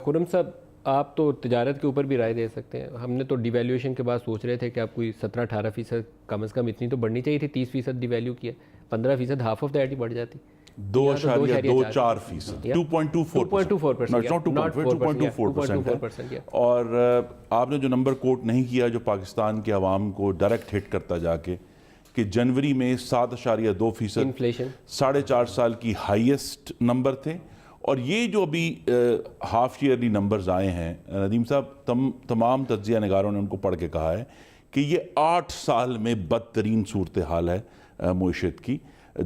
خرم صاحب، آپ تو تجارت کے اوپر بھی رائے دے سکتے ہیں. ہم نے تو ڈی ویلیویشن کے بعد سوچ رہے تھے کہ آپ کوئی 17-18% کم از کم اتنی تو بڑھنی چاہیے تھی. 30% ڈی ویلیو کیا, 15% ہاف آف دیٹ ہی بڑھ جاتی. 2.24%, 2.24%. اور آپ نے جو نمبر کوٹ نہیں کیا جو پاکستان کے عوام کو ڈائریکٹ ہٹ کرتا جا کے, کہ جنوری میں 7.2% انفلیشن 4.5 سال کی ہائیسٹ نمبر تھے. اور یہ جو ابھی ہاف ایئرلی نمبرز آئے ہیں ندیم صاحب, تمام تجزیہ نگاروں نے ان کو پڑھ کے کہا ہے کہ یہ 8 سال میں بدترین صورتحال ہے معیشت کی.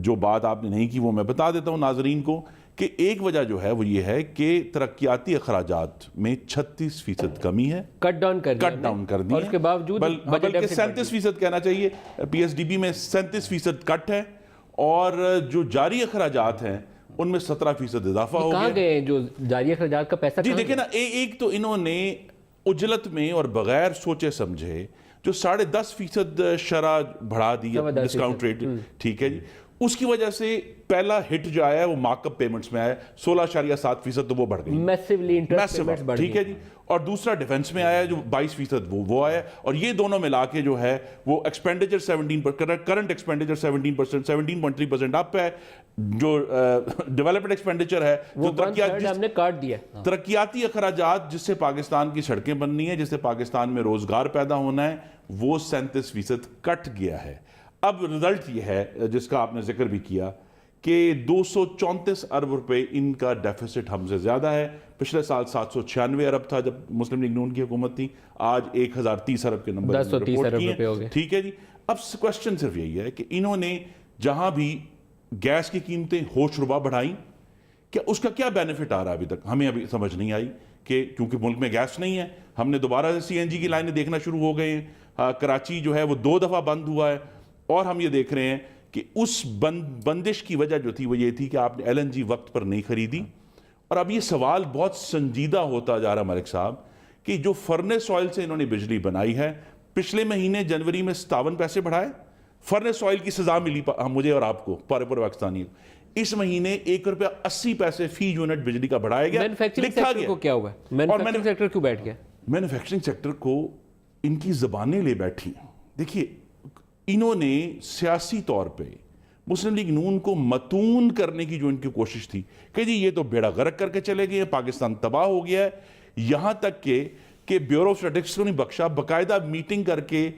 جو بات آپ نے نہیں کی وہ میں بتا دیتا ہوں ناظرین کو, کہ ایک وجہ جو ہے وہ یہ ہے کہ ترقیاتی اخراجات میں 36% کمی ہے, کٹ ڈاؤن کر دی, اور اس کے باوجود بلکہ 37% کہنا چاہیے, پی ایس ڈی بی میں 37% کٹ ہے, اور جو جاری اخراجات ہیں ان میں 17% اضافہ ہو گیا. کہاں گئے جو جاری اخراجات کا پیسہ؟ جی دیکھیں نا, ایک تو انہوں نے اجلت میں اور بغیر سوچے سمجھے جو 10.5% شرح بڑھا دی ڈسکاؤنٹ ریٹ, ٹھیک ہے جی, اس کی وجہ سے پہلا ہٹ جو آیا ہے وہ مارک اپ پیمنٹس میں آیا 16.7%, تو وہ بڑھ گئی میسیولی انٹرسٹ پیمنٹس بڑھ گئی, ٹھیک ہے جی. اور دوسرا ڈیفنس میں آیا جو 22% وہ آیا, اور یہ دونوں ملا کے جو ہے وہ ایکسپینڈیچر 17%, کرنٹ ایکسپینڈیچر 17.3% اپ ہے. جو ڈیولپمنٹ ایکسپینڈیچر ہے جو ہم نے کاٹ دیا, ترقیاتی اخراجات جس سے پاکستان کی سڑکیں بننی ہیں, جس سے پاکستان میں روزگار پیدا ہونا ہے, وہ 37% کٹ گیا ہے. اب رزلٹ یہ ہے جس کا آپ نے ذکر بھی کیا کہ 234 ارب روپے ان کا ڈیفیسٹ ہم سے زیادہ ہے. پچھلے سال 796 ارب تھا جب مسلم لیگ نون کی حکومت تھی, آج 1030 ارب کے نمبر 1030 ارب روپے ہو گئے, ٹھیک ہے جی. اب کوشچن صرف یہی ہے کہ انہوں نے جہاں بھی گیس کی قیمتیں ہوش ربا بڑھائیں, کہ اس کا کیا بینیفٹ آ رہا ہے ابھی تک ہمیں ابھی سمجھ نہیں آئی, کہ کیونکہ ملک میں گیس نہیں ہے, ہم نے دوبارہ سی این جی کی لائنیں دیکھنا شروع ہو گئے ہیں. کراچی جو ہے وہ 2 دفعہ بند ہوا ہے, اور ہم یہ دیکھ رہے ہیں کہ اس بندش کی وجہ جو تھی وہ یہ تھی کہ آپ نے ایل این جی وقت پر نہیں خریدی. اور اب یہ سوال بہت سنجیدہ ہوتا جا رہا ملک صاحب, کہ جو فرنس آئل سے انہوں نے بجلی بنائی ہے, پچھلے مہینے جنوری میں 57 پیسے بڑھائے, فرنس آئل کی سزا ملی مجھے اور آپ کو پورے پاکستانی. اس مہینے 1 روپیہ 80 پیسے فی یونٹ بجلی کا بڑھایا گیا. مینوفیکچرنگ سیکٹر کو کیا ہوا ہے؟ مینوفیکچرنگ سیکٹر کیوں بیٹھ گیا؟ مینوفیکچرنگ سیکٹر کو ان کی زبانیں لے بیٹھی. دیکھیے, انہوں نے سیاسی طور پہ مسلم لیگ نون کو متون کرنے کی جو ان کی کوشش تھی کہ جی یہ تو بیڑا غرق کر کے چلے گئے, پاکستان تباہ ہو گیا ہے, یہاں تک کہ بیورو آف اسٹیٹسٹکس کو نہیں بخشا, باقاعدہ میٹنگ کر کے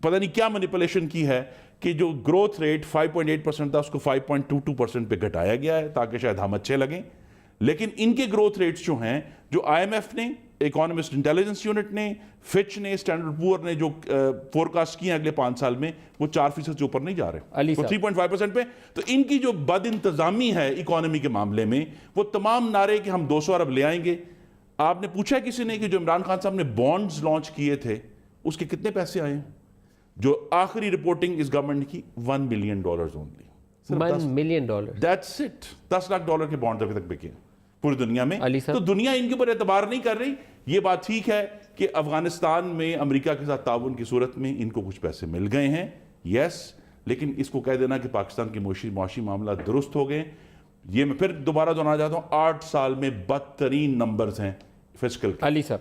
پتہ نہیں کیا مینیپولیشن کی ہے کہ جو گروتھ ریٹ 5.8% تھا اس کو 5.22% پہ گھٹایا گیا ہے تاکہ شاید ہم اچھے لگیں. لیکن ان کے گروتھ ریٹس جو ہیں, جو آئی ایم ایف نے, اکانومسٹ انٹیلیجنس یونٹ نے, فچ نے, اسٹینڈرڈ پور نے جو فورکاسٹ کیے ہیں اگلے 5 سال میں, وہ 4% سے اوپر نہیں جا رہے, وہ 3.5% پہ. تو ان کی جو بد انتظامی ہے اکانومی کے معاملے میں, وہ تمام نعرے کہ ہم 200 ارب لے آئیں گے. آپ نے پوچھا کسی نے کہ جو عمران خان صاحب نے بانڈز لانچ کیے تھے اس کے کتنے پیسے آئے ہیں؟ جو آخری رپورٹنگ اس گورنمنٹ کی $1 million only. $1 million That's it. $10 lakh کے بانڈ ابھی تک بکے پوری دنیا میں. تو دنیا ان کے اوپر اعتبار نہیں کر رہی. یہ بات ٹھیک ہے کہ افغانستان میں امریکہ کے ساتھ تعاون کی صورت میں ان کو کچھ پیسے مل گئے ہیں, یس, لیکن اس کو کہہ دینا کہ پاکستان کے معاشی معاملات درست ہو گئے, یہ میں پھر دوبارہ دہرانا چاہتا ہوں, 8 سال میں بدترین نمبرز ہیں فسکل. علی صاحب